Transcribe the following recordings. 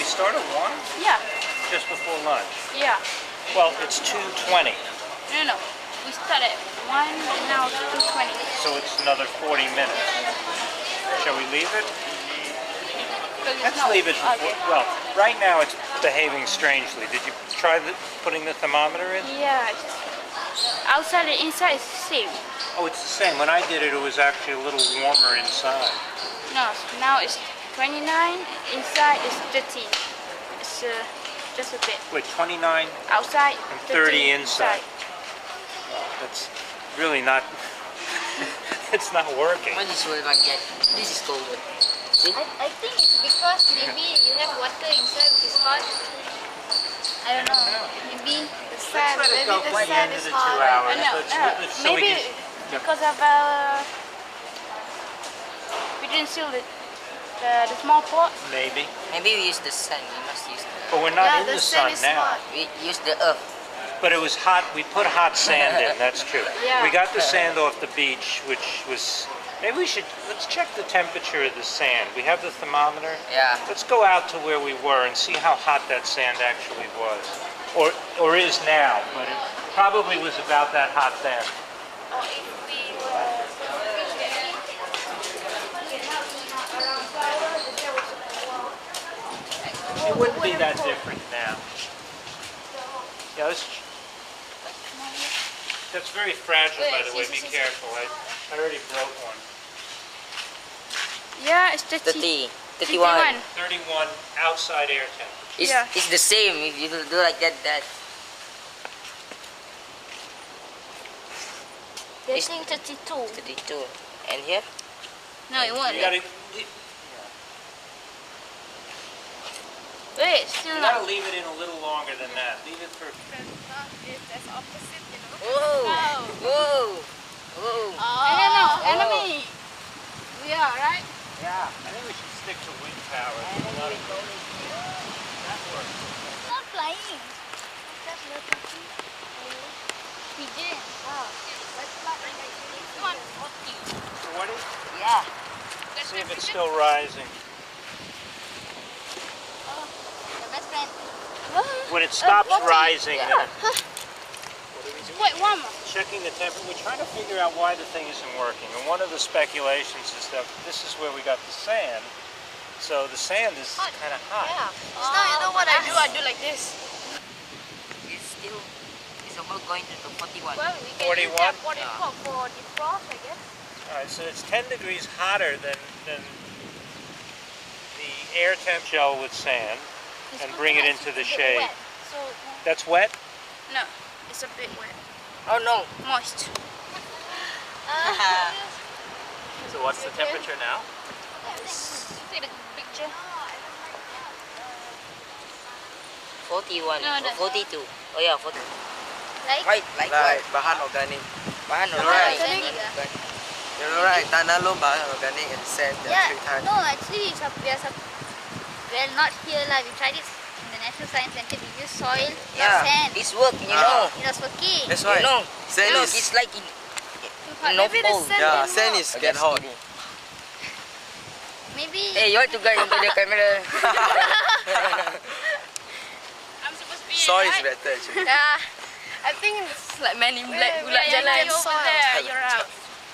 start at 1? Yeah. Just before lunch? Yeah. Well, it's 2:20. No. We start at 1, now it's 2:20. So it's another 40 minutes. Shall we leave it? Let's leave it before. Okay. Well, right now it's behaving strangely. Did you try putting the thermometer in? Yeah. Outside and inside is the same. Oh, it's the same. When I did it, it was actually a little warmer inside. No, now it's 29, inside is 13. It's just a bit. Wait, 29 Outside and 30 inside. Well, that's really not. It's not working. Why this way like that? This is cold. I think it's because maybe you have water inside which is hot. I don't know. Maybe the sand. Let's let it go Maybe for the the sand end of is the hot. 2 hours. So we maybe can- because of we didn't seal the small pot. Maybe. Maybe we use the sun. We must use the But we're not Yeah, in the the sand sun is now. hot. We use the earth. But it was hot. We put hot sand in. That's true. Yeah. We got the sand off the beach, which was. Maybe we should. Let's check the temperature of the sand. We have the thermometer. Yeah. Let's go out to where we were and see how hot that sand actually was, or is now. But it probably was about that hot then. Or if we were It wouldn't be that different now. Yeah, that's very fragile, by the way. Be careful. I already broke one. Yeah, it's 30. 31. 31 outside air temperature. It's, Yeah. it's the same. If you do like that. They think 32. 32. And here? No, it won't. You gotta, Wait, still you not. gotta leave it in a little longer than that. Leave it for. That's opposite, you know. Whoa! Whoa! Whoa! No, enemy. We are right. Yeah. I think we should stick to wind power. That works. It's not flying. That's little we did. Oh. Let's fly like this. Come on. So what is? Yeah. See if it's still rising. The best friend. When it stops rising, then Yeah. what do we do? Wait, one more. Checking the temperature. We're trying to figure out why the thing isn't working. And one of the speculations is that this is where we got the sand. So the sand is kind of hot. Yeah. So you know what I do? I do like this. It's still. It's about going to 41. Well, we can 41? use that for defrost, I guess. All right, so it's 10 degrees hotter than the air temp gel with sand, and bring it into the shade. Wet. So That's wet? No, it's a bit wet. Oh no! Moist. So what's the temperature now? see the picture. 41. No, that's- 42. Oh yeah, 40. Like Like bahan organik. Bahan Right. organic. You know right, tanah lo bahan organic and sand there yeah. 3 times. No, actually, well, not here lah. We tried it in the National Science Center. We use soil, Yeah, sand. it's work, you know. It was working. That's You why. know. Sand Look, is it's like in North Maybe the Pole. sand yeah, didn't sand work. is get Just hot. kidding. Maybe. Hey, you have to go into the camera. I'm supposed to be Soil is right? better actually. Yeah. I think it's like Men in Black. Gulak jalan. you're Over there. You're out.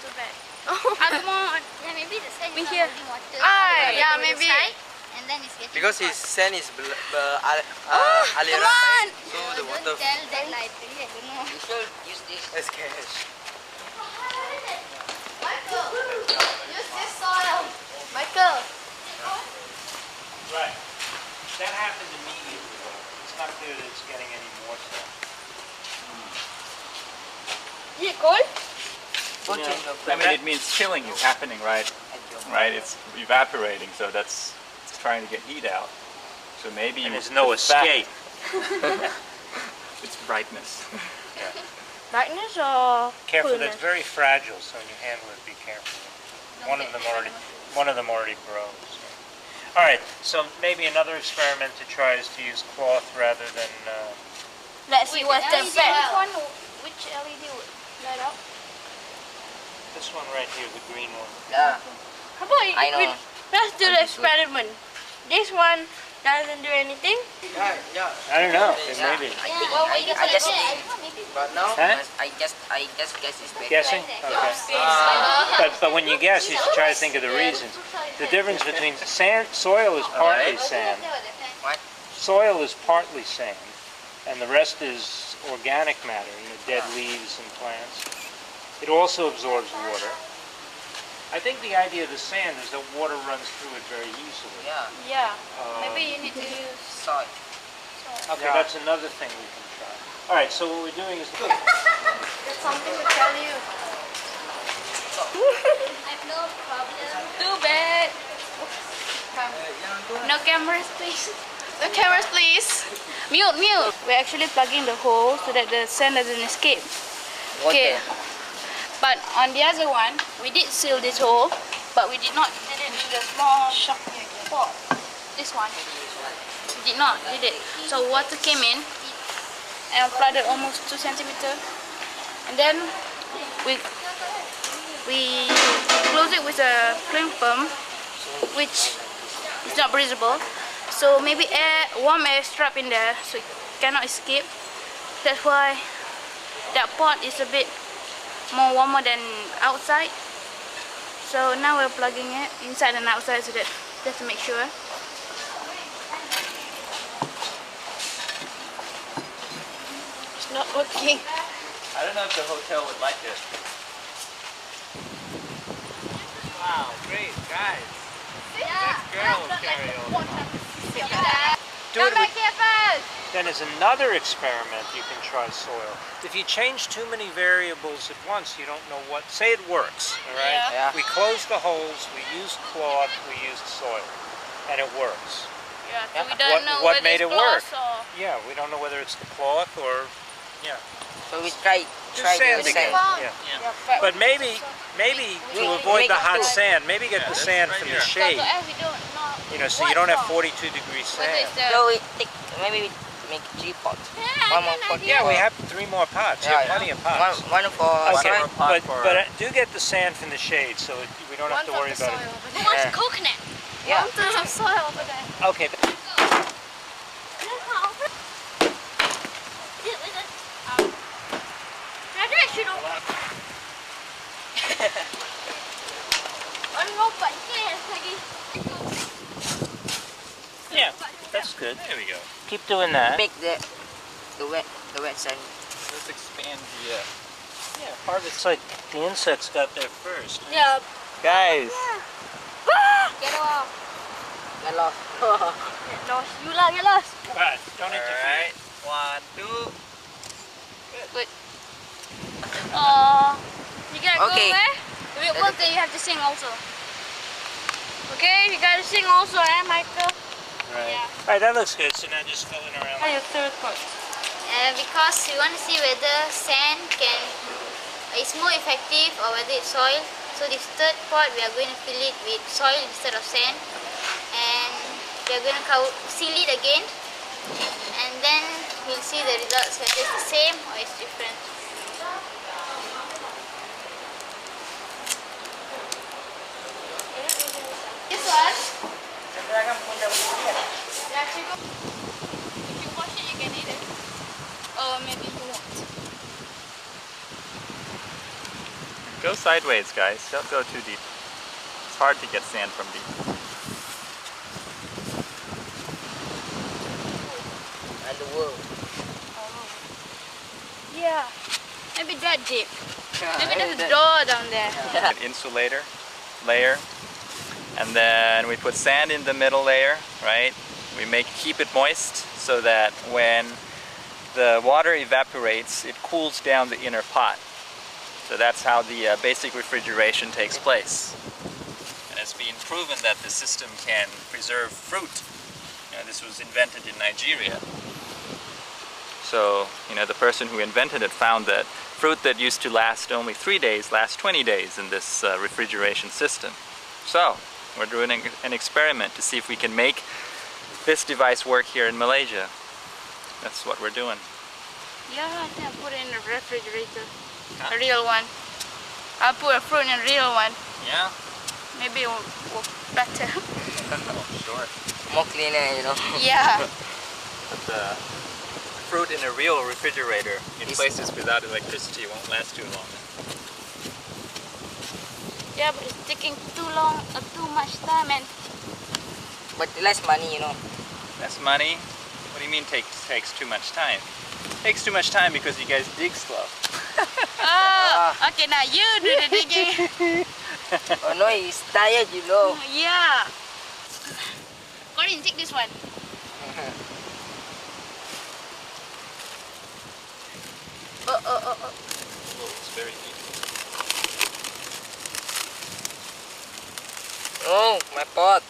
Too bad. Come on. Yeah, maybe the sand We is not here. holding water. Ah, Go yeah, to the maybe. side, and then it's getting Because hot. his sand is aliran come on. baik, so the Don't water tell that like really, I don't know. You should use this. is cash. Michael, use this soil. Michael. Right. That happened immediately. It's not clear that it's getting any more so. Is it cold? I mean, it means chilling is happening, right? Right, it's evaporating, so that's it's trying to get heat out. So maybe And you there's no put back- escape. It's brightness. Brightness or Careful, coolness? that's very fragile, so when you handle it, be careful. One of them already broke. So. All right, so maybe another experiment to try is to use cloth rather than. Let's see what's the LED best. one. Which LED would light up? This one right here, the green one. Yeah. How about I know. let's do the experiment. This one doesn't do anything. Yeah, yeah. I don't know. Yeah, Maybe. I think Well, I just But now, Huh? I guess is better. Guessing? Okay. But when you guess, you should try to think of the reasons. The difference between sand, soil is partly sand. What? Soil is partly sand, and the rest is organic matter, dead leaves and plants. It also absorbs water. I think the idea of the sand is that water runs through it very easily. Yeah, Yeah. Maybe you need to use. soil. Okay, that's another thing we can try. All right, so what we're doing is... There's something to tell you. I've no problem. Too bad. No cameras, please. No cameras, please. Mute, mute. We're actually plugging the hole so that the sand doesn't escape. Okay. But on the other one, we did seal this hole, but we did not did it with a small pot. This one. We did not, did it? So water came in and flooded almost 2 centimeters. And then we close it with a cling film, which is not breathable. So maybe warm air is trapped in there, so it cannot escape. That's why that pot is a bit more warmer than outside. So now we're plugging it inside and outside so that just to make sure. It's not working. I don't know if the hotel would like this. Wow, great, guys. Girl carry over. Do it with, then as another experiment, you can try soil. If you change too many variables at once, you don't know what... Say it works, all right? Yeah. We closed the holes, we used cloth, we used soil, and it works. Yeah, so we don't know What whether made it's it work? close or... Yeah, we don't know whether it's the cloth or... Yeah. So we try sand the again. sand. Yeah. But maybe to avoid the hot sand, maybe get the sand from the shade. we don't know. So you don't have 42-degree sand. So we take, maybe we make 3 pots. One more pot. Yeah, we have 3 more pots. You have plenty of pots. One for Okay, soil. but do get the sand from the shade so we don't have to worry about it. Who wants coconut? Yeah. There's some soil over there. Okay. Yeah, that's good. There we go. Keep doing that. Make the wet sand. Let's expand the. Yeah, harvest. It's like the insects got there first. Yeah. Guys, Get off. Get lost. Get lost. You lah, get lost. Right, don't interfere. Alright, 1, 2. Good. You gotta Okay. go where? The big work that you have to sing also. Okay, you gotta sing also, Michael? Right. Yeah. All right, that looks good. So now just fill it around. Your third part. Because we want to see whether sand is more effective or whether it's soil. So this third pot, we are going to fill it with soil instead of sand, and we are going to seal it again, and then we'll see the results whether it's the same or it's different. This one. If you wash it, you can eat it. Or maybe you won't. Go sideways, guys. Don't go too deep. It's hard to get sand from deep. And the world. Yeah. Maybe that deep. Maybe there's a door down there. An insulator layer, and then we put sand in the middle layer, right? We keep it moist so that when the water evaporates, it cools down the inner pot. So that's how the basic refrigeration takes place. And it's been proven that the system can preserve fruit. This was invented in Nigeria. So, the person who invented it found that fruit that used to last only 3 days lasts 20 days in this refrigeration system. So, we're doing an experiment to see if we can make this device work here in Malaysia. That's what we're doing. Yeah, I think I'll put it in the refrigerator. A real one. I'll put a fruit in a real one. Yeah? maybe it will work better. Sure. More cleaner, you know. Yeah. But the fruit in a real refrigerator in It's- places without electricity won't last too long. Yeah, but it's taking too long, too much time, and But less money, you know. Less money? What do you mean takes too much time? Takes too much time because you guys dig slow. okay, now you do the digging. Oh no, he's tired, you know. Yeah. Corin, take this one. Oh. Oh, it's very deep. Oh, my pot.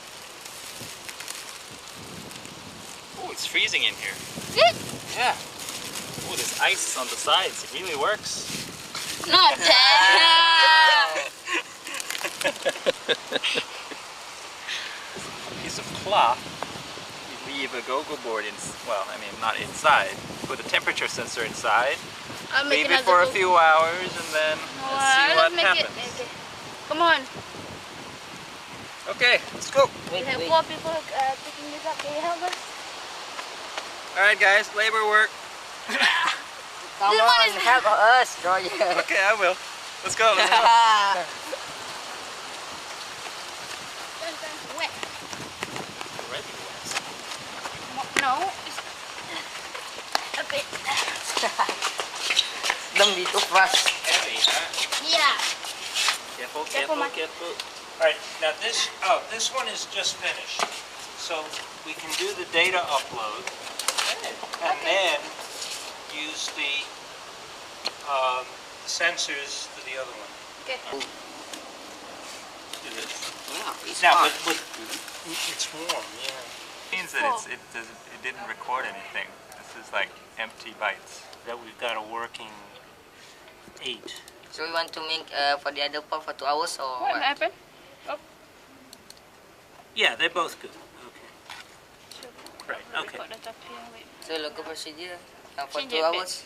Oh, it's freezing in here. Good. Yeah. Oh, there's ice on the sides. It really works. Not that. Piece of cloth. You leave a go-go board in, well, I mean, not inside. Put a temperature sensor inside. I'll make Leave it another for a book. few hours and then see Let's what make happens. it. Okay. Come on. Okay, let's go. Wait, We have wait. 4 people picking this up. Can you help us? All right, guys, labor work. Come This one on, is- help us, Roger. Okay, I will. Let's go. Let's go. Wet. Already wet. No. It's a bit. Don't be too fast. Heavy, huh? Yeah. Careful, Careful, Mike. careful. All right, now this one is just finished. So we can do the data upload and then use the sensors for the other one. Okay. Do this. Yeah, it's Now, hot. but it's warm, yeah. Means that it didn't record anything. This is like empty bytes. That we've got a working 8. So we want to make for the other part for 2 hours or What what? happened? Yeah, they're both good. Okay. Right, okay. Record the top here. Wait. So local procedure for Change 2 it back. hours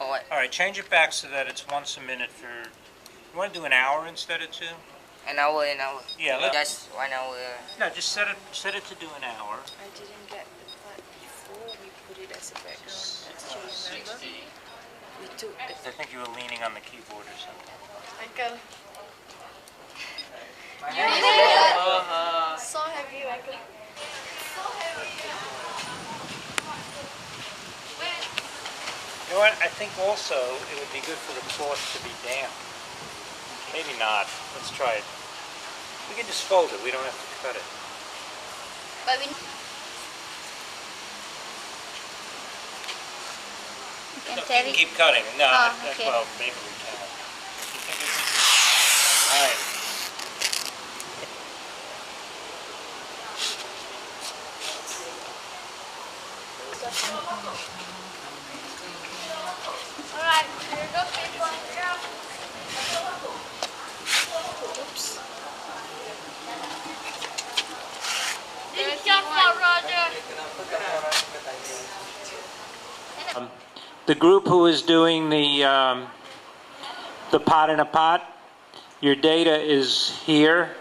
or what? All right, change it back so that it's once a minute for... You want to do an hour instead of 2? An hour. Yeah, let- Just 1 hour. No, just set it to do an hour. I didn't get the part before we put it as a background. Do you remember? We took the I think you were leaning on the keyboard or something. Michael. So heavy, Michael. You know what? I think also it would be good for the cloth to be damp. Maybe not. Let's try it. We can just fold it. We don't have to cut it. But we can No, tear you it. can keep cutting. No, Oh, okay. well, maybe we can. You think we can? All right. Alright, here you go, people. Oops. This is for Roger. The group who is doing the pot in a pot, your data is here.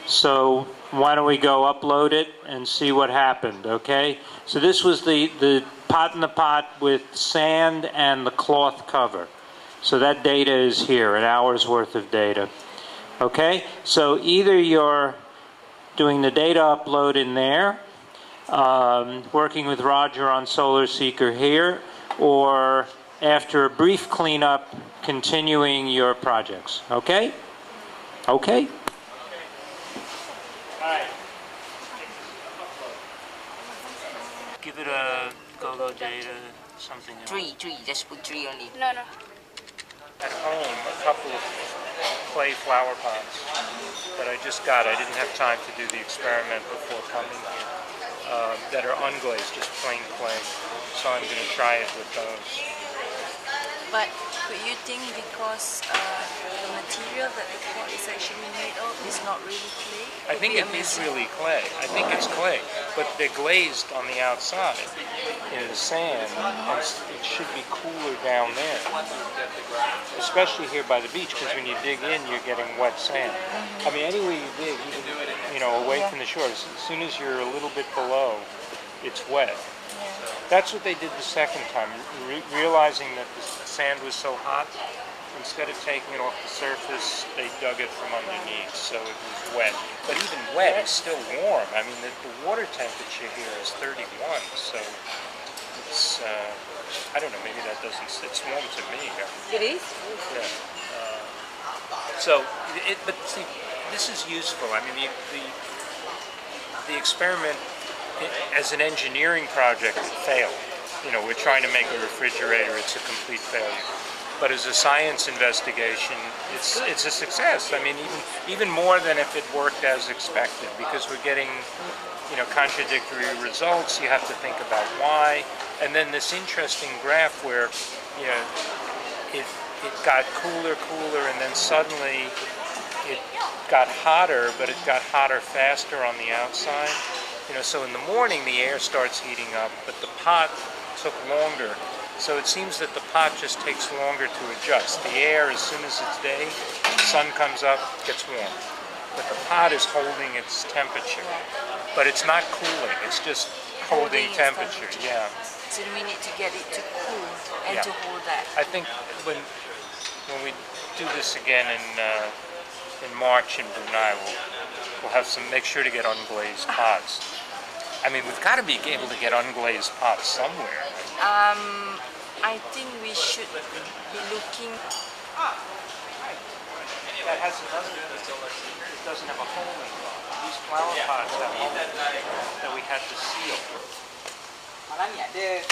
So why don't we go upload it and see what happened, okay? So this was the pot in the pot with sand and the cloth cover. So that data is here, an hour's worth of data. Okay? So either you're doing the data upload in there, working with Roger on Solar Seeker here, or after a brief cleanup, continuing your projects. Okay? Okay? Alright. Give it a go-go data, something else. 3, just put 3 only. No. At home, a couple of clay flower pots that I just got. I didn't have time to do the experiment before coming here. That are unglazed, just plain clay. So I'm going to try it with those. But could you think because the material that the pot is actually made of is not really clay? I think it is really clay. I think it's clay, but they're glazed on the outside. The sand, and it should be cooler down there, especially here by the beach, because when you dig in, you're getting wet sand. I mean, anywhere you dig, even, away from the shore, as soon as you're a little bit below, it's wet. That's what they did the second time, realizing that the sand was so hot. Instead of taking it off the surface, they dug it from underneath, so it was wet. But even wet is still warm. I mean, the water temperature here is 31, so it's, I don't know, maybe that doesn't, it's warm to me here. It is? Yeah. But see, this is useful. I mean, the experiment as an engineering project failed. We're trying to make a refrigerator, it's a complete failure. But as a science investigation, it's a success. I mean, even more than if it worked as expected, because we're getting, contradictory results. You have to think about why. And then this interesting graph where, it got cooler, and then suddenly it got hotter, but it got hotter faster on the outside. So in the morning the air starts heating up, but the pot took longer. So it seems that the pot just takes longer to adjust. The air, as soon as it's day, the sun comes up, gets warm. But the pot is holding its temperature. But it's not cooling, it's just holding temperature. Yeah. So we need to get it to cool and to hold that. I think when we do this again in March in Brunei, we'll have make sure to get unglazed pots. I mean, we've got to be able to get unglazed pots somewhere. I think we should be looking. That has another thing. It doesn't have a hole in it. These flower pots have holes that we had to seal. Ada